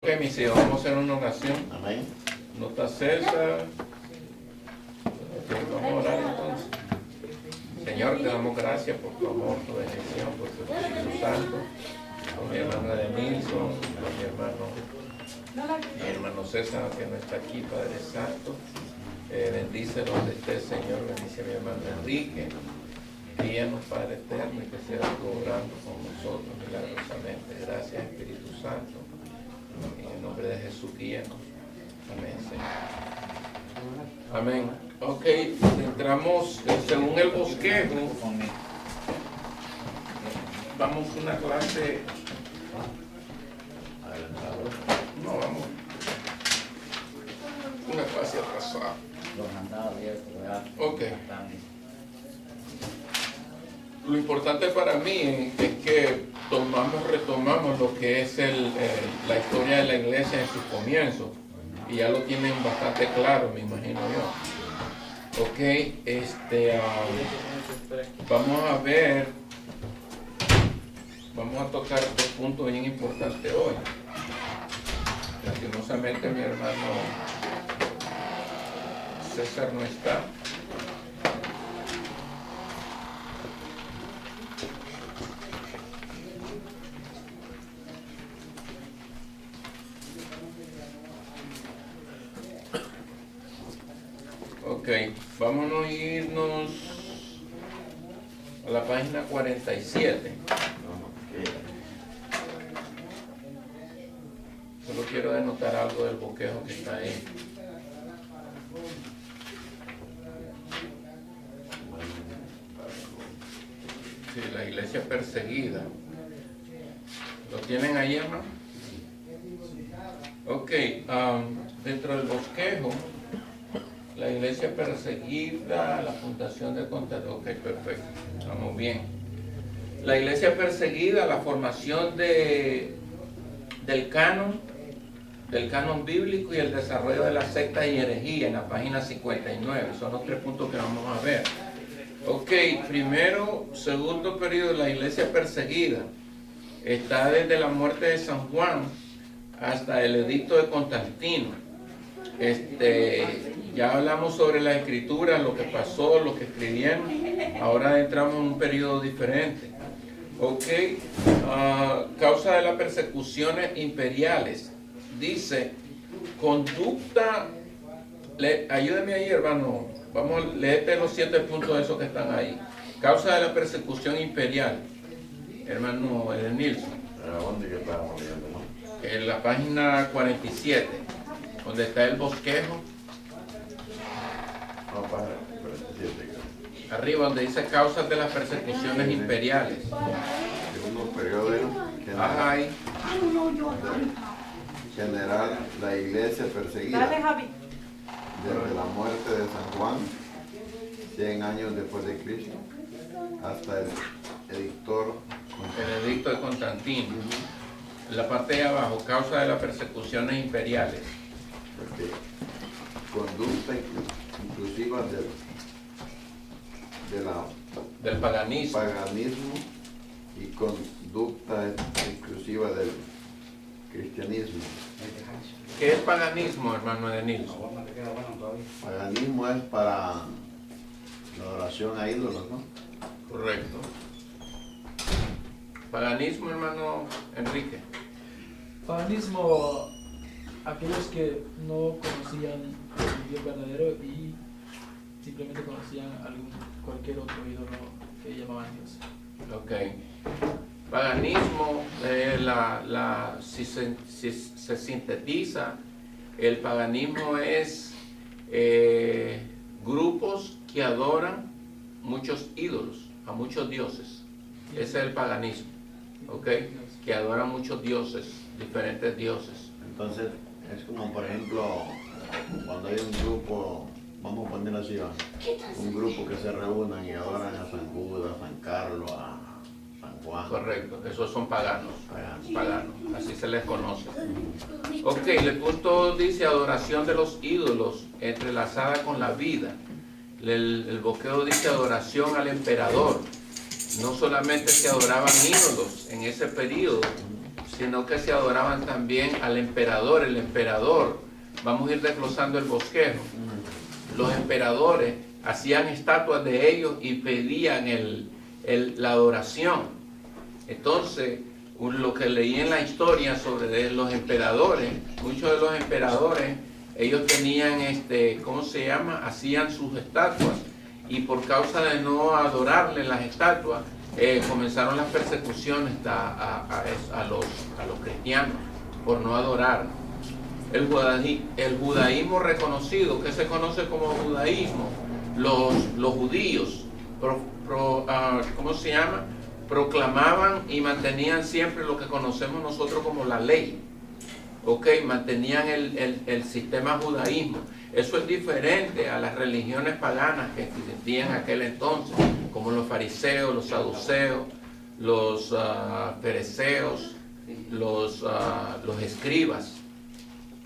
Ok, mis hijos, vamos a hacer una oración. Amén. No está César. Vamos a orar entonces. Señor, te damos gracias por tu amor, tu bendición, por tu Espíritu Santo, por mi hermano Denilson, por mi hermano César, que no está aquí, Padre Santo. Bendice donde esté, Señor. Bendice a mi hermano Enrique. Guíanos, Padre Eterno, y que seas tú obrando con nosotros milagrosamente. Gracias, Espíritu Santo. En el nombre de Jesús, guíanos. Amén, Señor. Amén. Ok, entramos según el bosquejo. Vamos a una clase. No, vamos. Una clase atrasada. Ok. Lo importante para mí es que retomamos lo que es la historia de la iglesia en sus comienzos. Y ya lo tienen bastante claro, me imagino yo. Ok, vamos a tocar dos puntos bien importantes hoy. Lastimosamente mi hermano César no está. Ok, vámonos a irnos a la página 47. Solo quiero denotar algo del bosquejo que está ahí. Sí, la iglesia perseguida. ¿Lo tienen ahí, hermano? Ok, dentro del bosquejo, la iglesia perseguida, la fundación de contador. Ok, perfecto, estamos bien. La iglesia perseguida, la formación del canon bíblico y el desarrollo de la secta y herejía en la página 59. Son los tres puntos que vamos a ver. Ok, segundo periodo de la iglesia perseguida. Está desde la muerte de San Juan hasta el edicto de Constantino. Ya hablamos sobre la escritura, lo que pasó, lo que escribieron. Ahora entramos en un periodo diferente. Ok, causa de las persecuciones imperiales. Dice, conducta, ayúdame ahí, hermano. Vamos, léete los 7 puntos de esos que están ahí. Causa de la persecución imperial, hermano Edenilson. ¿A dónde que estábamos leyendo, no? En la página 47, donde está el bosquejo. No, página 47. Arriba, donde dice causas de las persecuciones imperiales. Segundo periodo Ajá, general, la iglesia perseguida. Dale, Javi. Desde la muerte de San Juan, 100 años después de Cristo, hasta el edicto de Constantino. En la parte de abajo, causa de las persecuciones imperiales. Porque conducta inclusiva Del paganismo. Y conducta exclusiva del cristianismo. ¿Qué es paganismo, hermano Edenilson? Paganismo es para la adoración a ídolos, ¿no? Correcto. Paganismo, hermano Enrique. Paganismo, aquellos que no conocían el Dios verdadero y simplemente conocían cualquier otro ídolo que llamaban Dios. Ok. Paganismo, si se sintetiza, el paganismo es grupos que adoran muchos ídolos, a muchos dioses. Ese es el paganismo, ¿ok? Que adoran muchos dioses, diferentes dioses. Entonces, es como, por ejemplo, cuando hay un grupo, vamos a ponerlo así, un grupo que se reúnan y adoran a San Judas, a San Carlos, a San Juan. Correcto, esos son paganos, así se les conoce. Ok, el punto dice adoración de los ídolos entrelazada con la vida. El bosquejo dice adoración al emperador. No solamente se adoraban ídolos en ese periodo, sino que se adoraban también al emperador. El emperador, vamos a ir desglosando el bosquejo. Los emperadores hacían estatuas de ellos y pedían la adoración. Entonces, lo que leí en la historia sobre los emperadores, muchos de los emperadores, ellos tenían, ¿cómo se llama? Hacían sus estatuas, y por causa de no adorarle las estatuas, comenzaron las persecuciones a los cristianos por no adorar. El judaísmo reconocido, que se conoce como judaísmo, los judíos, ¿cómo se llama? Proclamaban y mantenían siempre lo que conocemos nosotros como la ley. Mantenían el sistema judaísmo. Eso es diferente a las religiones paganas que existían en aquel entonces, como los fariseos, los saduceos, los fereceos, los escribas.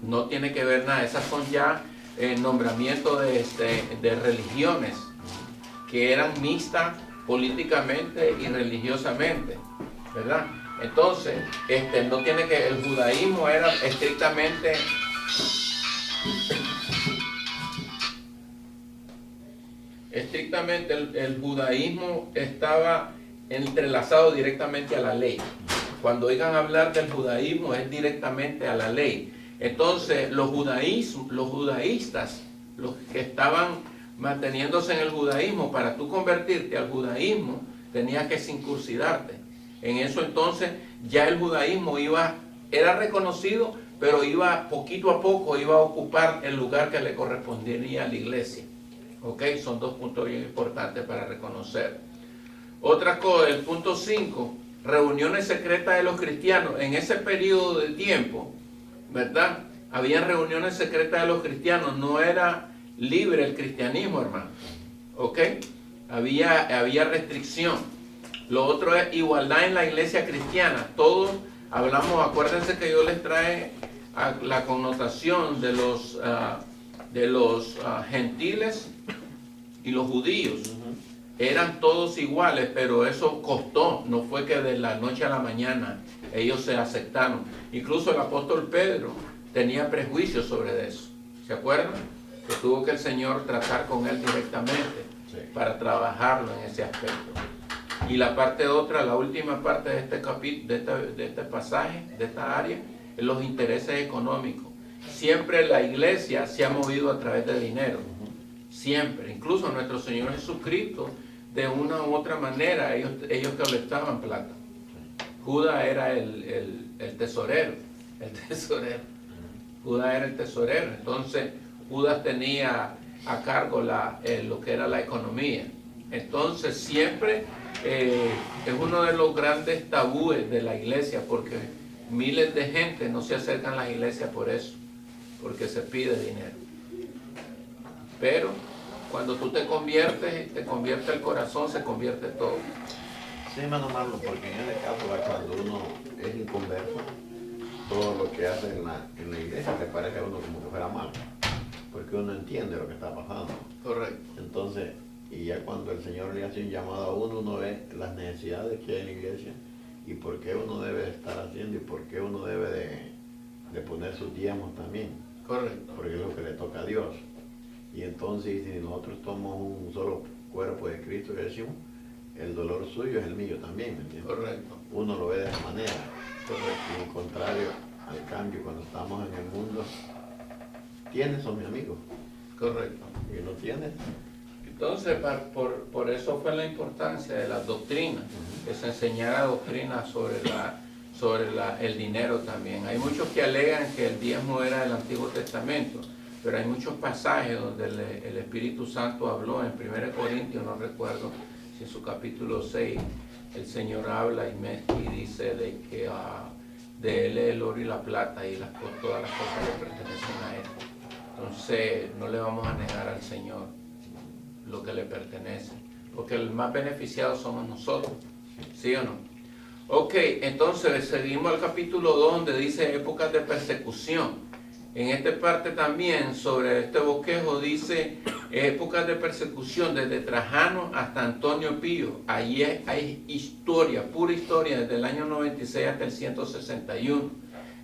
No tiene que ver nada. Esas son ya nombramientos de religiones que eran mixtas políticamente y religiosamente, ¿verdad? Entonces, no tiene que, el judaísmo era estrictamente el judaísmo estaba entrelazado directamente a la ley. Cuando oigan hablar del judaísmo es directamente a la ley. Entonces, los judaístas, los que estaban manteniéndose en el judaísmo, para tú convertirte al judaísmo, tenías que circuncidarte. En eso entonces ya el judaísmo era reconocido, pero iba poquito a poco, iba a ocupar el lugar que le correspondería a la iglesia. Son dos puntos bien importantes para reconocer. Otra cosa, el punto 5, reuniones secretas de los cristianos. En ese periodo de tiempo, ¿verdad? Había reuniones secretas de los cristianos, no era libre el cristianismo, hermano. Había restricción. Lo otro es igualdad en la iglesia cristiana. Todos hablamos, acuérdense que yo les trae la connotación de los gentiles y los judíos. Eran todos iguales, pero eso costó. No fue que de la noche a la mañana ellos se aceptaron. Incluso el apóstol Pedro tenía prejuicios sobre eso. ¿Se acuerdan? Que tuvo que el Señor tratar con él directamente para trabajarlo en ese aspecto. Y la última parte de este capítulo, de este pasaje, de esta área, es los intereses económicos. Siempre la iglesia se ha movido a través de dinero. Siempre. Incluso nuestro Señor Jesucristo, de una u otra manera, ellos colectaban plata. Judas era el tesorero. Judas era el tesorero. Entonces, Judas tenía a cargo lo que era la economía. Entonces, siempre es uno de los grandes tabúes de la iglesia, porque miles de gente no se acercan a la iglesia por eso, porque se pide dinero. Pero cuando tú te convierte el corazón, se convierte todo. Sí, hermano Marlon, porque en ese caso, cuando uno es inconverso, todo lo que hace en la iglesia le parece a uno como que fuera malo, porque uno entiende lo que está pasando. Correcto. Entonces, y ya cuando el Señor le hace un llamado a uno, uno ve las necesidades que hay en la iglesia y por qué uno debe estar haciendo y por qué uno debe de poner sus diezmos también. Correcto. Porque es lo que le toca a Dios. Y entonces, si nosotros somos un solo cuerpo de Cristo, que decimos, el dolor suyo es el mío también, ¿me entiendes? Correcto. Uno lo ve de esa manera. Correcto. Y en contrario al cambio, cuando estamos en el mundo, ¿tienes son mi amigo? Correcto. Y no tienes. Entonces, por eso fue la importancia de las doctrinas, que se enseñara doctrina sobre el dinero también. Hay muchos que alegan que el diezmo era del Antiguo Testamento, pero hay muchos pasajes donde el Espíritu Santo habló. En 1 Corintios, no recuerdo si en su capítulo 6, el Señor habla y dice de que de Él es el oro y la plata y todas las cosas le pertenecen a Él. Entonces, no le vamos a negar al Señor lo que le pertenece, porque el más beneficiado somos nosotros, ¿sí o no? Ok, entonces seguimos al capítulo 2, donde dice épocas de persecución. En esta parte también, sobre este bosquejo, dice épocas de persecución desde Trajano hasta Antonio Pío. Allí hay historia, pura historia, desde el año 96 hasta el 161.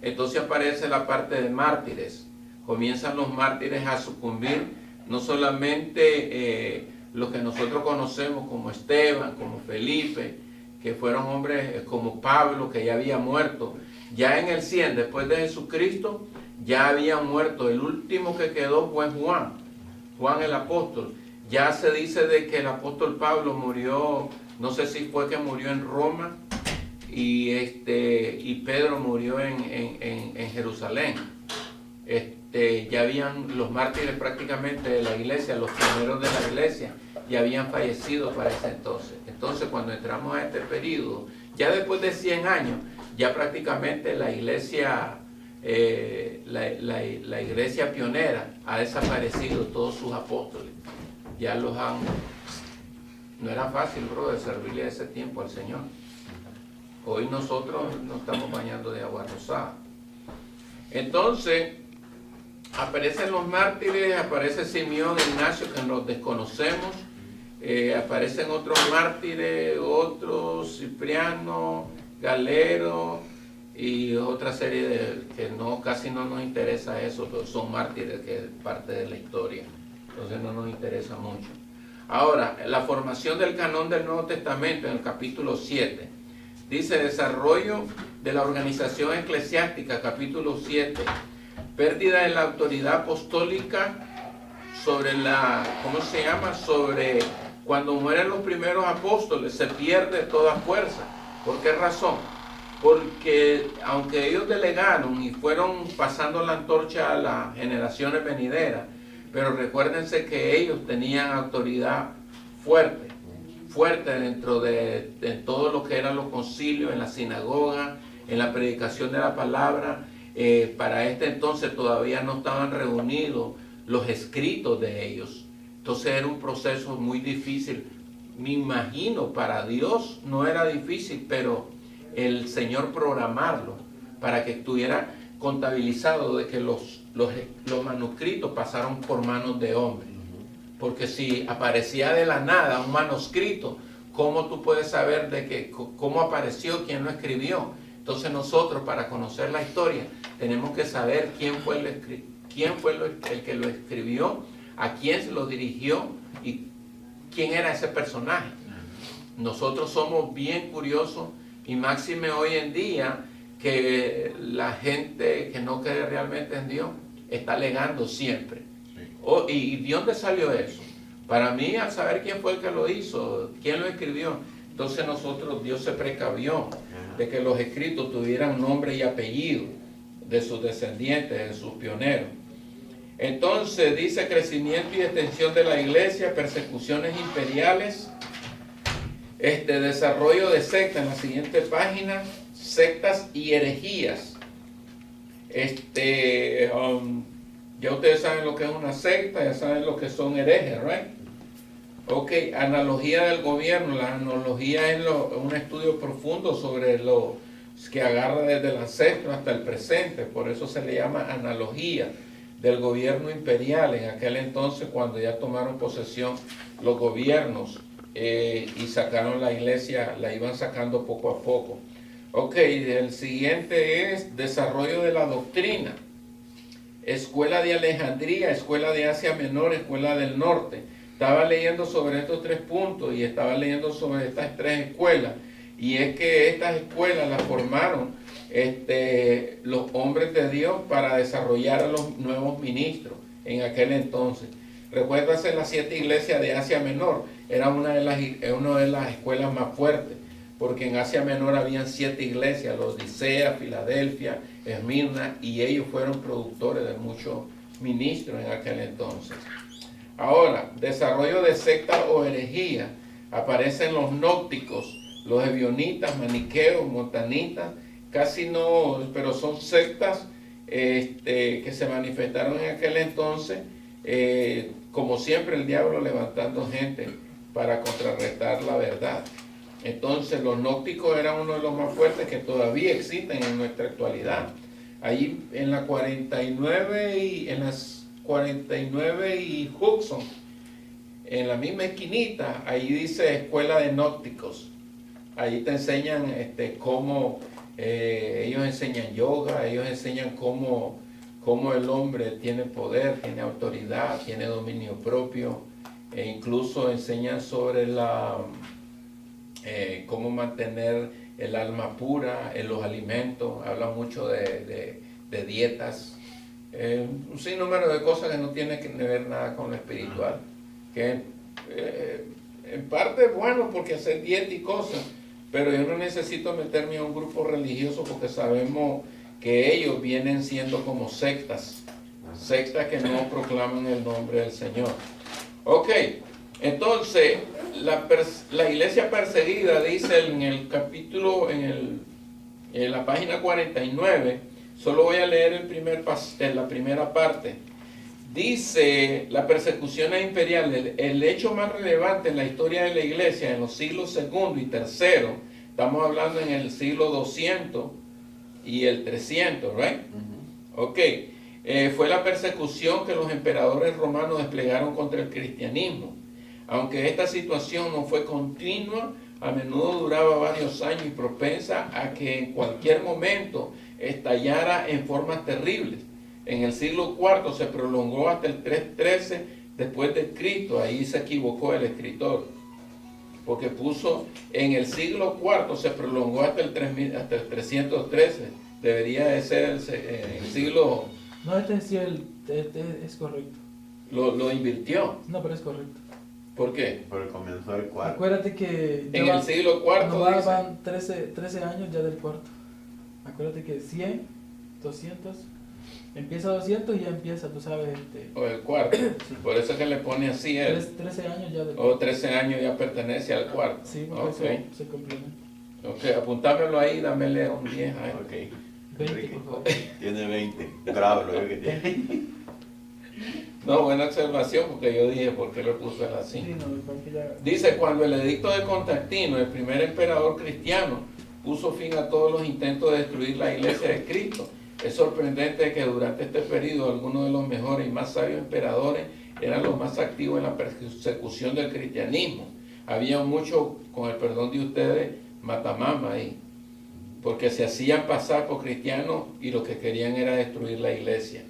Entonces aparece la parte de mártires. Comienzan los mártires a sucumbir, no solamente los que nosotros conocemos como Esteban, como Felipe, que fueron hombres como Pablo, que ya había muerto. Ya en el 100, después de Jesucristo, ya había muerto. El último que quedó fue Juan el apóstol. Ya se dice de que el apóstol Pablo murió, no sé si fue que murió en Roma, y Pedro murió en Jerusalén. Ya habían los mártires prácticamente de la iglesia, los primeros de la iglesia, ya habían fallecido para ese entonces. Entonces, cuando entramos a este periodo, ya después de 100 años, ya prácticamente la iglesia, la iglesia pionera ha desaparecido, todos sus apóstoles. Ya los han... No era fácil, brother, servirle a ese tiempo al Señor. Hoy nosotros nos estamos bañando de agua rosada. Entonces, aparecen los mártires, aparece Simeón, Ignacio, que nos desconocemos, aparecen otros mártires, otros, Cipriano, Galero, y otra serie que casi no nos interesa eso, pero son mártires que es parte de la historia, entonces no nos interesa mucho. Ahora, la formación del canon del Nuevo Testamento en el capítulo 7, dice desarrollo de la organización eclesiástica, capítulo 7, pérdida de la autoridad apostólica sobre sobre cuando mueren los primeros apóstoles, se pierde toda fuerza. ¿Por qué razón? Porque aunque ellos delegaron y fueron pasando la antorcha a las generaciones venideras, pero recuérdense que ellos tenían autoridad fuerte dentro de todo lo que eran los concilios, en la sinagoga, en la predicación de la palabra. Para este entonces todavía no estaban reunidos los escritos de ellos. Entonces era un proceso muy difícil. Me imagino, para Dios no era difícil, pero el Señor programarlo para que estuviera contabilizado de que los manuscritos pasaron por manos de hombres. Porque si aparecía de la nada un manuscrito, ¿cómo tú puedes saber cómo apareció, quién lo escribió? Entonces nosotros, para conocer la historia, tenemos que saber quién fue el que lo escribió, a quién se lo dirigió y quién era ese personaje. Nosotros somos bien curiosos, y máxime hoy en día, que la gente que no cree realmente en Dios está alegando siempre. ¿Y de dónde salió eso? Para mí, al saber quién fue el que lo hizo, quién lo escribió, entonces Dios se precavió de que los escritos tuvieran nombre y apellido de sus descendientes, de sus pioneros. Entonces dice crecimiento y extensión de la iglesia, persecuciones imperiales, desarrollo de sectas, en la siguiente página, sectas y herejías. Ya ustedes saben lo que es una secta, ya saben lo que son herejes, ¿right? Ok, analogía del gobierno. La analogía es un estudio profundo sobre lo que agarra desde el ancestro hasta el presente. Por eso se le llama analogía del gobierno imperial. En aquel entonces, cuando ya tomaron posesión los gobiernos y sacaron la iglesia, la iban sacando poco a poco. Ok, el siguiente es desarrollo de la doctrina. Escuela de Alejandría, escuela de Asia Menor, escuela del norte. Estaba leyendo sobre estos 3 puntos y estaba leyendo sobre estas 3 escuelas. Y es que estas escuelas las formaron los hombres de Dios para desarrollar a los nuevos ministros en aquel entonces. Recuérdase, las 7 iglesias de Asia Menor, era una de las escuelas más fuertes, porque en Asia Menor habían 7 iglesias, Laodicea, Filadelfia, Esmirna, y ellos fueron productores de muchos ministros en aquel entonces. Ahora, desarrollo de secta o herejía. Aparecen los gnósticos, los ebionitas, maniqueos, montanitas, casi no, pero son sectas que se manifestaron en aquel entonces, como siempre el diablo levantando gente para contrarrestar la verdad. Entonces los gnósticos eran uno de los más fuertes que todavía existen en nuestra actualidad. ahí en la 49 y en las 49 y Hudson, en la misma esquinita, ahí dice Escuela de Gnósticos. Ahí te enseñan cómo, ellos enseñan yoga, ellos enseñan cómo el hombre tiene poder, tiene autoridad, tiene dominio propio, e incluso enseñan sobre cómo mantener el alma pura en los alimentos, hablan mucho de dietas, un sinnúmero de cosas que no tienen que ver nada con lo espiritual, que en parte es bueno porque hacer dieta y cosas, pero yo no necesito meterme a un grupo religioso porque sabemos que ellos vienen siendo como sectas que no proclaman el nombre del Señor. Ok, entonces la iglesia perseguida dice en el capítulo, en la página 49, solo voy a leer la primera parte. Dice la persecución imperial, el hecho más relevante en la historia de la iglesia en los siglos segundo y tercero, estamos hablando en el siglo 200 y el 300, ¿right? Ok, fue la persecución que los emperadores romanos desplegaron contra el cristianismo. Aunque esta situación no fue continua, a menudo duraba varios años y propensa a que en cualquier momento estallara en formas terribles. En el siglo IV se prolongó hasta el 313 después de Cristo. Ahí se equivocó el escritor, porque puso en el siglo IV se prolongó hasta el 313. Debería de ser el siglo... No, sí es correcto. Lo invirtió. No, pero es correcto. ¿Por qué? Porque comenzó el cuarto. Acuérdate que En el siglo IV no dice... van 13 años ya del cuarto. Acuérdate que 100, 200, empieza 200 y ya empieza, tú sabes, O el cuarto. Sí. Por eso es que le pone así él. 13 años ya del O 13 años ya pertenece al cuarto. Sí, porque Okay. se complementa. Ok, apuntámelo ahí, dámele un 10 ahí. Ok. 20, Enrique por favor. tiene 20. Grábalo, yo que tiene. No, buena observación, porque yo dije, ¿por qué lo puso él así? Sí, no, porque ya... Dice, cuando el edicto de Constantino, el primer emperador cristiano, puso fin a todos los intentos de destruir la iglesia de Cristo, es sorprendente que durante este periodo algunos de los mejores y más sabios emperadores eran los más activos en la persecución del cristianismo. Había muchos, con el perdón de ustedes, matamama ahí, porque se hacían pasar por cristianos y lo que querían era destruir la iglesia.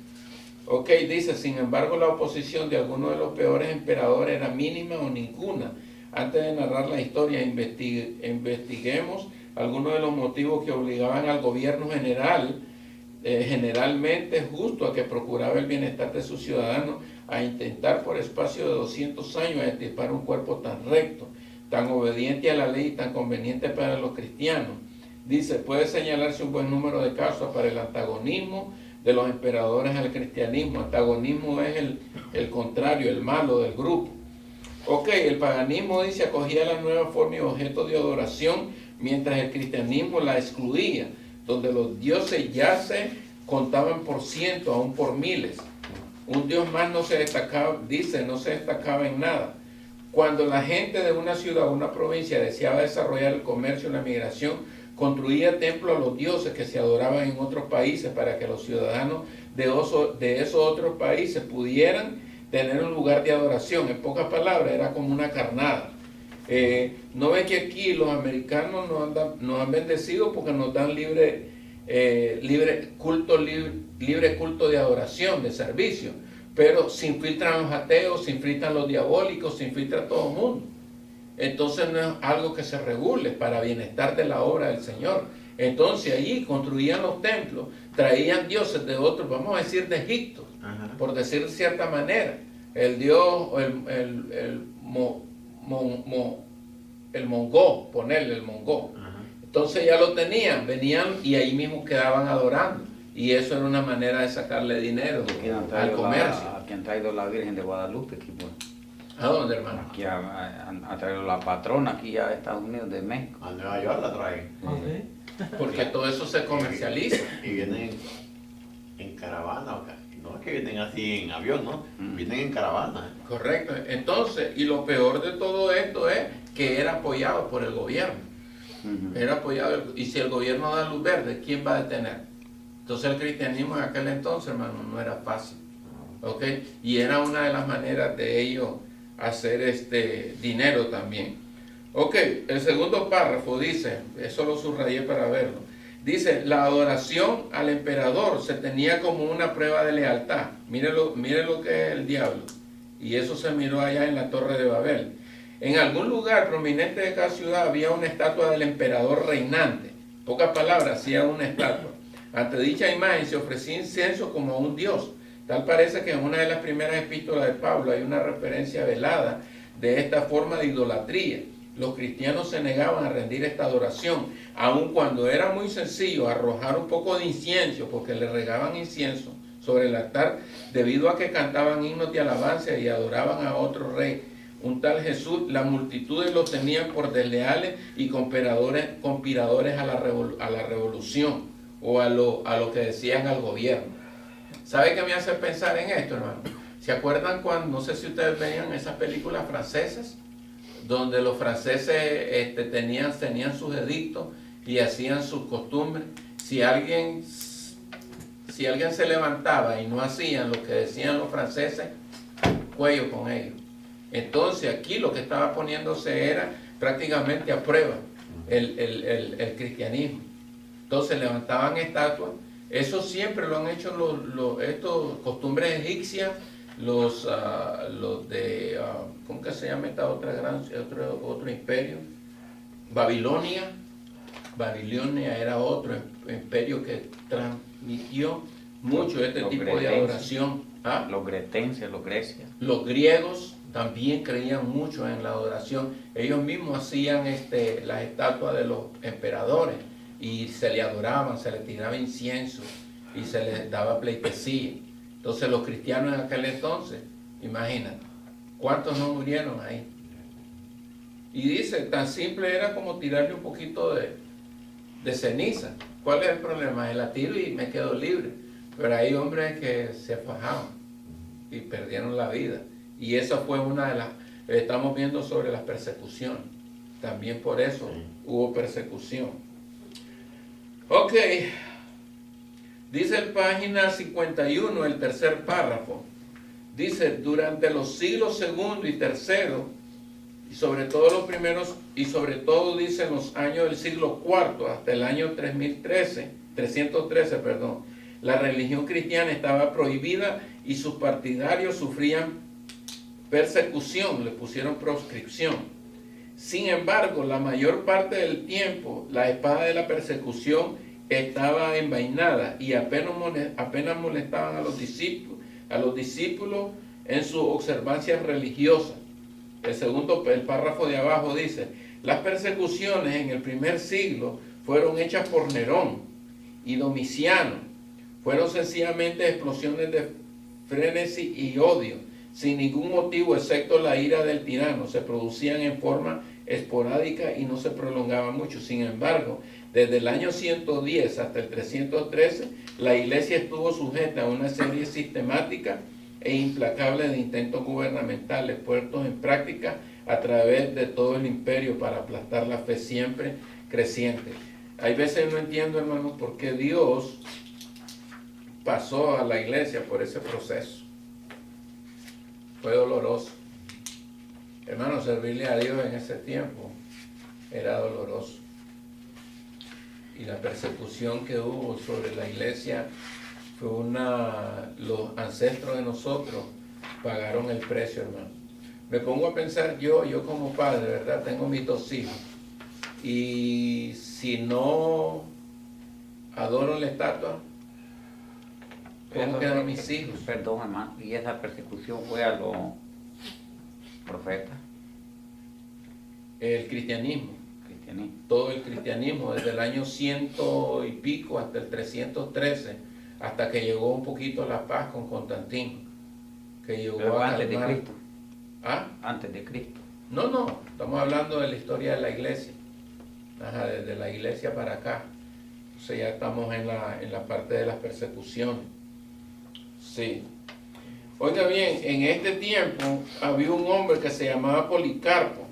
Ok, dice, sin embargo, la oposición de algunos de los peores emperadores era mínima o ninguna. Antes de narrar la historia, investiguemos algunos de los motivos que obligaban al gobierno generalmente justo, a que procuraba el bienestar de sus ciudadanos, a intentar por espacio de 200 años extirpar un cuerpo tan recto, tan obediente a la ley y tan conveniente para los cristianos. Dice, puede señalarse un buen número de casos para el antagonismo de los emperadores al cristianismo. Antagonismo es el contrario, el malo del grupo. Ok, el paganismo, dice, acogía la nueva forma y objeto de adoración, mientras el cristianismo la excluía, donde los dioses ya se contaban por cientos, aún por miles. Un dios más no se destacaba, dice, no se destacaba en nada. Cuando la gente de una ciudad o una provincia deseaba desarrollar el comercio y la migración, construía templos a los dioses que se adoraban en otros países para que los ciudadanos de esos otros países pudieran tener un lugar de adoración. En pocas palabras, era como una carnada. ¿No ves que aquí los americanos nos han bendecido porque nos dan libre culto de adoración, de servicio? Pero se infiltran los ateos, se infiltran los diabólicos, se infiltra todo el mundo. Entonces no es algo que se regule para bienestar de la obra del Señor. Entonces allí construían los templos, traían dioses de otros, vamos a decir de Egipto, por decir de cierta manera. El dios, el mongó, ponerle el mongó. Entonces ya lo tenían, venían y ahí mismo quedaban adorando. Y eso era una manera de sacarle dinero al comercio. Aquí han traído la Virgen de Guadalupe, aquí, pues. ¿A dónde, hermano? Aquí ha traído la patrona aquí a Estados Unidos de México. A Nueva York la traen. Porque todo eso se comercializa. Y vienen en caravana. No es que vienen así en avión, ¿no? Vienen en caravana. Correcto. Entonces, y lo peor de todo esto es que era apoyado por el gobierno. Era apoyado, y si el gobierno da luz verde, ¿quién va a detener? Entonces el cristianismo en aquel entonces, hermano, no era fácil. ¿Ok? Y era una de las maneras de ellos hacer dinero también. Ok, el segundo párrafo dice, eso lo subrayé para verlo. Dice, la adoración al emperador se tenía como una prueba de lealtad. Mire lo que es el diablo. Y eso se miró allá en la Torre de Babel. En algún lugar prominente de cada ciudad había una estatua del emperador reinante. Pocas palabras, hacía una estatua. Ante dicha imagen se ofrecía incienso como a un dios. Tal parece que en una de las primeras epístolas de Pablo hay una referencia velada de esta forma de idolatría. Los cristianos se negaban a rendir esta adoración, aun cuando era muy sencillo arrojar un poco de incienso, porque le regaban incienso sobre el altar, debido a que cantaban himnos de alabanza y adoraban a otro rey, un tal Jesús. Las multitudes los tenían por desleales y conspiradores a la revolución, o a lo que decían al gobierno. ¿Sabe qué me hace pensar en esto, hermano? ¿Se acuerdan cuando, no sé si ustedes veían esas películas francesas, donde los franceses tenían sus edictos y hacían sus costumbres? Si alguien se levantaba y no hacían lo que decían los franceses, cuello con ellos. Entonces aquí lo que estaba poniéndose era prácticamente a prueba el cristianismo. Entonces levantaban estatuas. Eso siempre lo han hecho estos costumbres egipcias, los de, ¿cómo que se llama esta otro imperio? Babilonia. Babilonia era otro imperio que transmitió mucho este tipo de adoración. ¿Ah? Los gretenses, los grecios. Los griegos también creían mucho en la adoración. Ellos mismos hacían las estatuas de los emperadores y se le adoraban, se le tiraba incienso y se les daba pleitesía. Entonces los cristianos en aquel entonces, imagínate, ¿cuántos no murieron ahí? Y dice, tan simple era como tirarle un poquito de ceniza. ¿Cuál es el problema? La tiro y me quedo libre. Pero hay hombres que se fajaban y perdieron la vida. Y esa fue una de las, estamos viendo sobre las persecuciones. También por eso hubo persecución. Ok, dice en página 51, el tercer párrafo. Dice, durante los siglos segundo y tercero, y sobre todo los primeros, y sobre todo dice en los años del siglo cuarto hasta el año 313, la religión cristiana estaba prohibida y sus partidarios sufrían persecución, le pusieron proscripción. Sin embargo, la mayor parte del tiempo, la espada de la persecución estaba envainada y apenas molestaban a los discípulos en sus observancias religiosas. El párrafo de abajo dice, las persecuciones en el primer siglo fueron hechas por Nerón y Domiciano. Fueron sencillamente explosiones de frenesí y odio, sin ningún motivo excepto la ira del tirano. Se producían en forma esporádica y no se prolongaban mucho. Sin embargo, desde el año 110 hasta el 313, la iglesia estuvo sujeta a una serie sistemática e implacable de intentos gubernamentales puestos en práctica a través de todo el imperio para aplastar la fe siempre creciente. Hay veces no entiendo, hermanos, por qué Dios pasó a la iglesia por ese proceso. Fue doloroso. Hermanos, servirle a Dios en ese tiempo era doloroso. Y la persecución que hubo sobre la iglesia fue los ancestros de nosotros pagaron el precio, hermano. Me pongo a pensar yo como padre, ¿verdad? Tengo mis 2 hijos. Y si no adoro la estatua, ¿cómo quedan mis hijos? Perdón, hermano, y esa persecución fue a los profetas. El cristianismo. Todo el cristianismo, desde el año 100 y pico hasta el 313, hasta que llegó un poquito la paz con Constantino, que llegó Pero a antes de calmar. Cristo. ¿Ah? Antes de Cristo. No, estamos hablando de la historia de la iglesia. Ajá, desde la iglesia para acá. Entonces ya estamos en la parte de las persecuciones. Sí. Oiga bien, en este tiempo había un hombre que se llamaba Policarpo.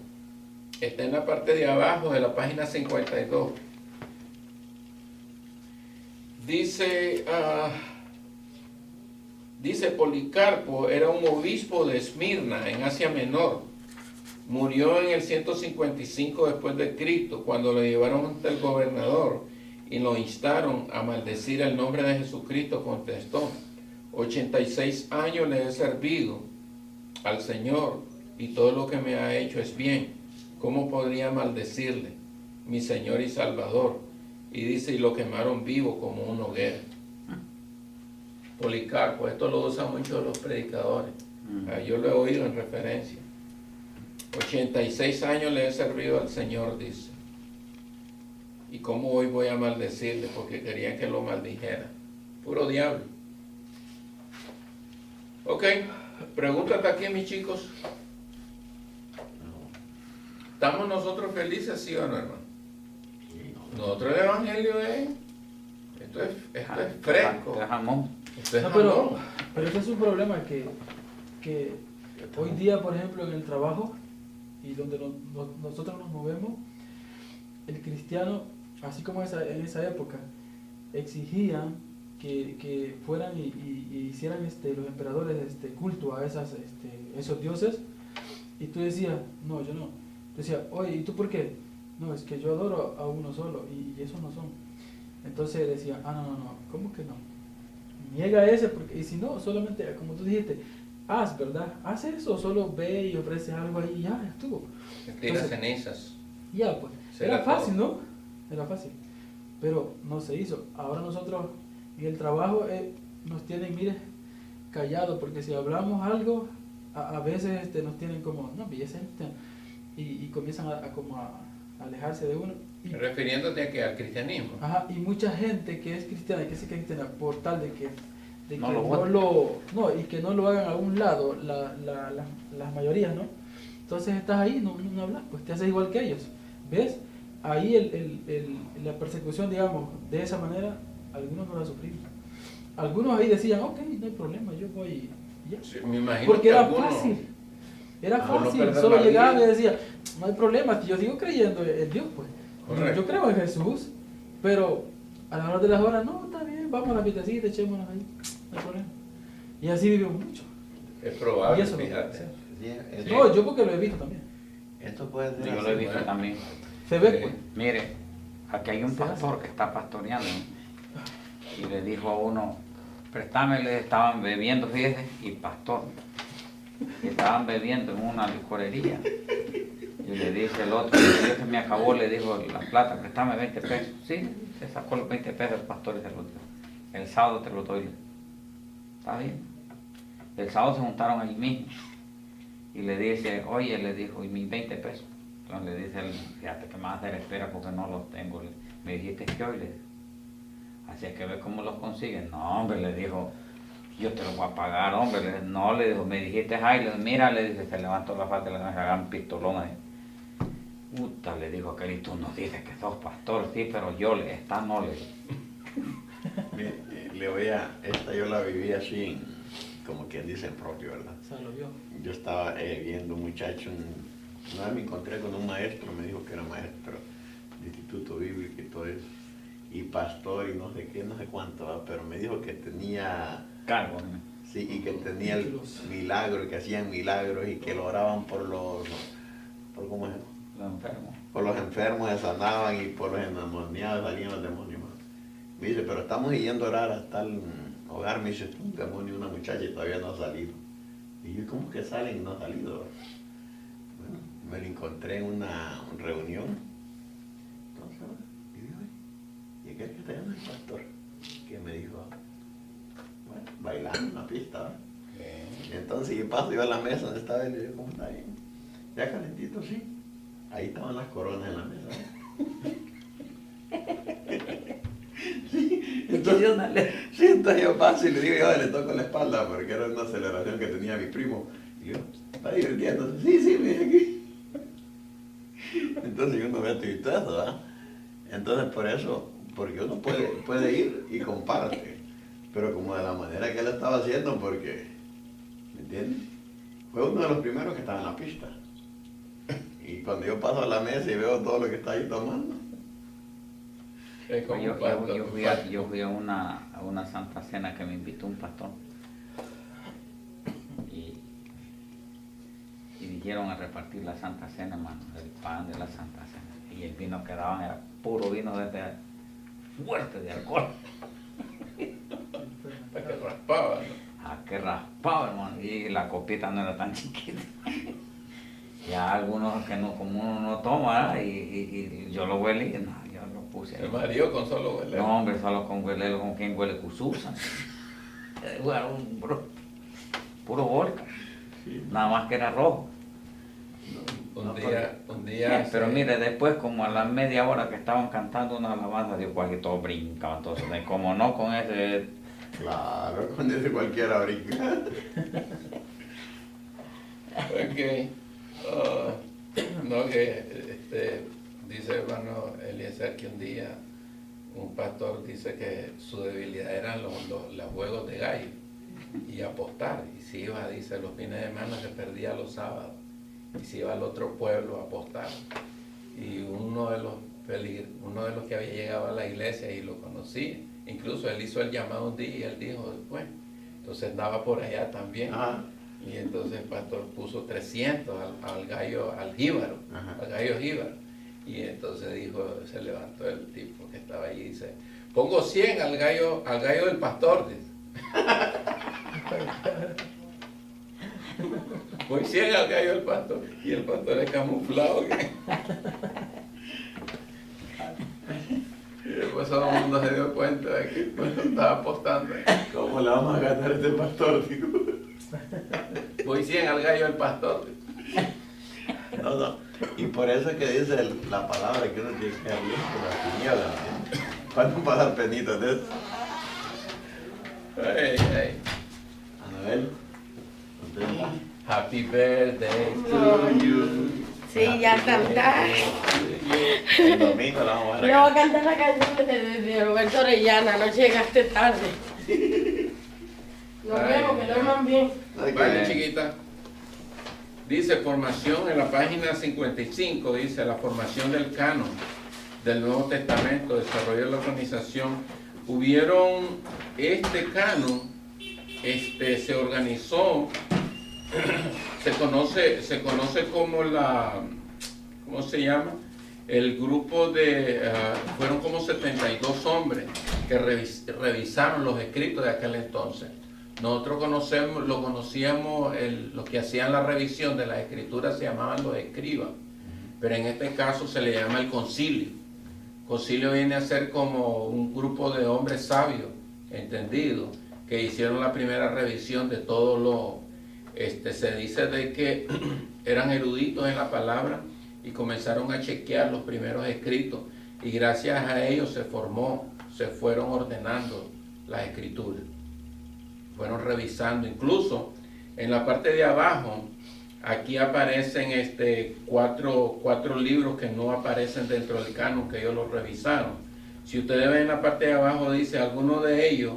Está en la parte de abajo de la página 52. Dice, dice Policarpo, era un obispo de Esmirna, en Asia Menor. Murió en el 155 después de Cristo, cuando lo llevaron ante el gobernador y lo instaron a maldecir el nombre de Jesucristo. Contestó: 86 años le he servido al Señor y todo lo que me ha hecho es bien. ¿Cómo podría maldecirle, mi Señor y Salvador? Y dice, y lo quemaron vivo como una hoguera. Policarpo, esto lo usan muchos los predicadores. Yo lo he oído en referencia. 86 años le he servido al Señor, dice. ¿Y cómo hoy voy a maldecirle? Porque querían que lo maldijera. Puro diablo. Ok, pregúntate aquí, mis chicos. ¿Estamos nosotros felices, sí o no, hermano? Nosotros el evangelio es... Esto es fresco. Es jamón. Esto es No, jamón. pero ese es un problema que hoy día, por ejemplo, en el trabajo y donde nosotros nos movemos, el cristiano, así como en esa época, exigían que fueran y hicieran los emperadores culto a esos dioses, y tú decías, no, yo no. Tú decías, oye, ¿y tú por qué? No, es que yo adoro a uno solo, y esos no son. Entonces decía, no, ¿cómo que no? Niega ese, porque, y si no, solamente, como tú dijiste, haz, ¿verdad? Haz eso, solo ve y ofrece algo ahí y ya estuvo. Tira cenizas. Ya, pues, Será era fácil, todo. ¿no? Era fácil, pero no se hizo. Ahora nosotros en el trabajo nos tienen, mire, callados, porque si hablamos algo, a veces nos tienen como, no, belleza, y comienzan como a alejarse de uno. Refiriéndote a que al cristianismo. Ajá, y mucha gente que es cristiana y que se cristiana por tal de que No y que no lo hagan a un lado las mayorías, ¿no? Entonces estás ahí, no hablas, pues te haces igual que ellos. ¿Ves? Ahí la persecución, digamos, de esa manera, algunos no la sufrimos. Algunos ahí decían, ok, no hay problema, yo voy y ya. Sí, me imagino Porque que era algunos- fácil. Era por no fácil, perder solo la llegaba vida. y decía, no hay problema, yo sigo creyendo en Dios, pues. Correcto. Yo creo en Jesús, pero a la hora de las horas, no, está bien, vamos a la fiestecita, echémonos ahí, no hay problema. Y así vivimos mucho. Es Y probable, eso no puede fíjate. ser. Sí, Sí. No, yo porque lo he visto también. Esto puede ser Yo así. lo he visto bueno. también. Se ve, Sí. pues. Mire, aquí hay un Se hace. pastor que está pastoreando y le dijo a uno, préstamele, estaban bebiendo, fíjese, y pastor, que estaban bebiendo en una licorería. Y le dice el otro, yo se me acabó, le dijo la plata, préstame 20 pesos. Sí, se sacó los 20 pesos el pastor y se los dio. El sábado te lo doy. Está bien. El sábado se juntaron allí mismo. Y le dice, oye, le dijo, ¿y mis 20 pesos? Entonces le dice, fíjate que me vas a hacer espera porque no los tengo. Me dijiste que hoy, le dijo. Así es que ve cómo los consiguen. No, hombre, le dijo, yo te los voy a pagar, hombre. No, le dijo, me dijiste, ay, mira, le dice, se levantó la falda de la gran pistolón ahí. Puta, le dijo aquel, y tú nos dices que sos pastor, sí, pero yo, esta no le digo. Mire, esta yo la viví así, como quien dice en propio, ¿verdad? O sea, lo vio. Yo estaba viendo un muchacho, una vez me encontré con un maestro, me dijo que era maestro de instituto bíblico y todo eso, y pastor y no sé qué, no sé cuánto, ¿verdad? Pero me dijo que tenía, Cargo, ¿no? sí, y que tenía el Títulos. milagro, que hacían milagros y que lo oraban por ¿cómo es? Los enfermos. Por los enfermos se sanaban y por los endemoniados salían los demonios. Me dice, pero estamos yendo a orar a tal hogar, me dice, un demonio, una muchacha y todavía no ha salido. Y yo, ¿cómo que salen y no ha salido? Bueno, me lo encontré en una reunión. Entonces, y dije, ¿y aquel que está allá no es el pastor? Que me dijo, bueno, bailando en la pista, ¿verdad? Entonces yo paso yo a la mesa donde estaba él y le digo, ¿cómo está bien? Ya calentito, sí. Ahí estaban las coronas en la mesa. Sí, entonces yo paso y le digo, yo le toco la espalda porque era una celebración que tenía mi primo. Y yo, ¿está divirtiéndose? Sí, me dije aquí. Entonces yo no veo todo eso, ¿verdad? Entonces por eso, porque uno puede ir y comparte, pero como de la manera que él estaba haciendo, porque, ¿me entiendes? Fue uno de los primeros que estaba en la pista. Y cuando yo paso a la mesa y veo todo lo que está ahí tomando, Es como Yo, un pastor, yo fui a una Santa Cena que me invitó un pastor. Y dijeron a repartir la Santa Cena, hermano, el pan de la Santa Cena. Y el vino que daban era puro vino de fuerte de alcohol. para que raspaba, ¿no? Que raspaba, hermano, y la copita no era tan chiquita. Ya algunos que no, como uno no toma, y yo lo huelí, no, yo lo puse ahí. El marido con solo huele. No, hombre, solo con huelelo, con quien huele cususa. Bueno, puro volca, nada más que era rojo. Un día. Pero mire, después como a la media hora que estaban cantando una alabanza, digo, que todos brincaban, todos, como no con ese... Claro, con ese cualquiera brinca. Ok. No, que dice hermano Eliezer que un día un pastor dice que su debilidad eran los juegos de gallo y apostar. Y si iba, dice, los fines de semana se perdía los sábados. Y se iba al otro pueblo a apostar. Y uno de los que había llegado a la iglesia y lo conocía, incluso él hizo el llamado un día y él dijo después. Entonces andaba por allá también. Ajá. Y entonces el pastor puso 300 al gallo, al jíbaro, al gallo jíbaro. Y entonces dijo, se levantó el tipo que estaba allí y dice, pongo 100 al gallo del pastor, dice. Voy 100 al gallo del pastor. Y el pastor es camuflado. Y después todo el mundo se dio cuenta de que estaba apostando. ¿Cómo le vamos a ganar a este pastor? Digo. Voy 100 al gallo del pastor. No, no. Y por eso es que dice la palabra que uno tiene que abrir por la tiniebla. ¿Para no pasar penitas de eso? Hey. Anabel, ¿contenta? Happy birthday to you. Sí, ya cantar. El domingo la vamos a Le voy a cantar la canción de Roberto Orellana, no llegaste tarde. Nos vemos, que duerman bien. Vale, chiquita. Dice formación en la página 55, dice la formación del canon del Nuevo Testamento, desarrollo de la organización. Hubieron este canon, se organizó, se conoce como ¿cómo se llama? El grupo fueron como 72 hombres que revisaron los escritos de aquel entonces. Nosotros conocíamos, los que hacían la revisión de las escrituras se llamaban los escribas, pero en este caso se le llama el concilio. Concilio viene a ser como un grupo de hombres sabios, entendidos, que hicieron la primera revisión de todo se dice de que eran eruditos en la palabra y comenzaron a chequear los primeros escritos y gracias a ellos se fueron ordenando las escrituras. Fueron revisando, incluso en la parte de abajo, aquí aparecen cuatro libros que no aparecen dentro del canon, que ellos los revisaron. Si ustedes ven en la parte de abajo, dice, algunos de ellos,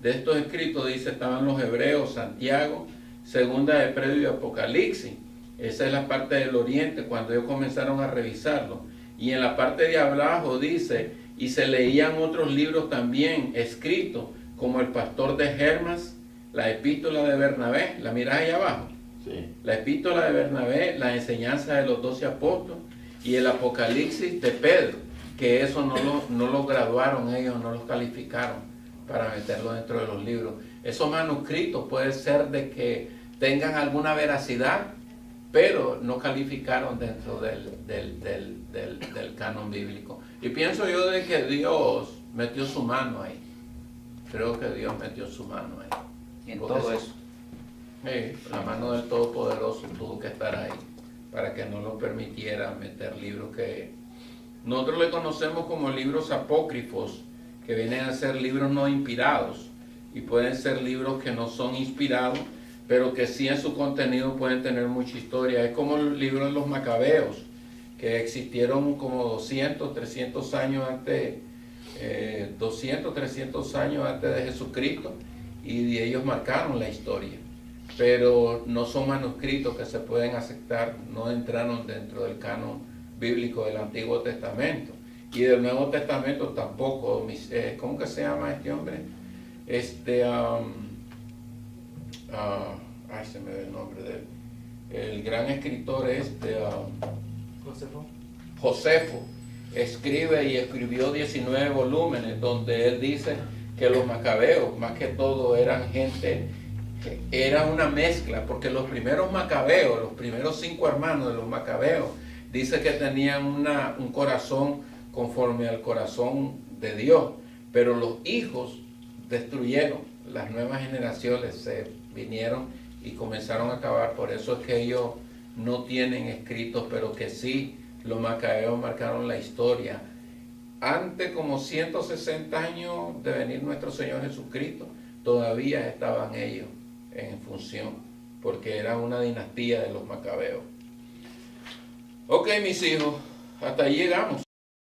de estos escritos, dice, estaban los Hebreos, Santiago, Segunda de Pedro y Apocalipsis. Esa es la parte del oriente, cuando ellos comenzaron a revisarlo. Y en la parte de abajo dice, y se leían otros libros también escritos, como el Pastor de Hermas, la Epístola de Bernabé, ¿la mirás ahí abajo? Sí. La Epístola de Bernabé, la enseñanza de los 12 apóstoles y el Apocalipsis de Pedro, que eso no lo graduaron ellos, no los calificaron para meterlo dentro de los libros. Esos manuscritos puede ser de que tengan alguna veracidad, pero no calificaron dentro del canon bíblico. Y pienso yo de que Dios metió su mano ahí. Creo que Dios metió su mano ahí. Y en todo eso. La mano del Todopoderoso tuvo que estar ahí para que no lo permitiera meter libros que nosotros le conocemos como libros apócrifos, que vienen a ser libros no inspirados y pueden ser libros que no son inspirados, pero que sí en su contenido pueden tener mucha historia. Es como el libro de los Macabeos, que existieron como 200, 300 años antes, 200, 300 años antes de Jesucristo, y ellos marcaron la historia, pero no son manuscritos que se pueden aceptar, no entraron dentro del canon bíblico del Antiguo Testamento. Y del Nuevo Testamento tampoco. ¿Cómo que se llama este hombre? Se me ve el nombre de él. El gran escritor Josefo escribe y escribió 19 volúmenes donde él dice que los macabeos, más que todo, eran gente, era una mezcla, porque los primeros macabeos, los primeros 5 hermanos de los macabeos, dice que tenían un corazón conforme al corazón de Dios, pero los hijos destruyeron, las nuevas generaciones se vinieron y comenzaron a acabar. Por eso es que ellos no tienen escritos, pero que sí, los macabeos marcaron la historia. Antes, como 160 años de venir nuestro Señor Jesucristo, todavía estaban ellos en función, porque era una dinastía de los macabeos. Ok, mis hijos, hasta ahí llegamos.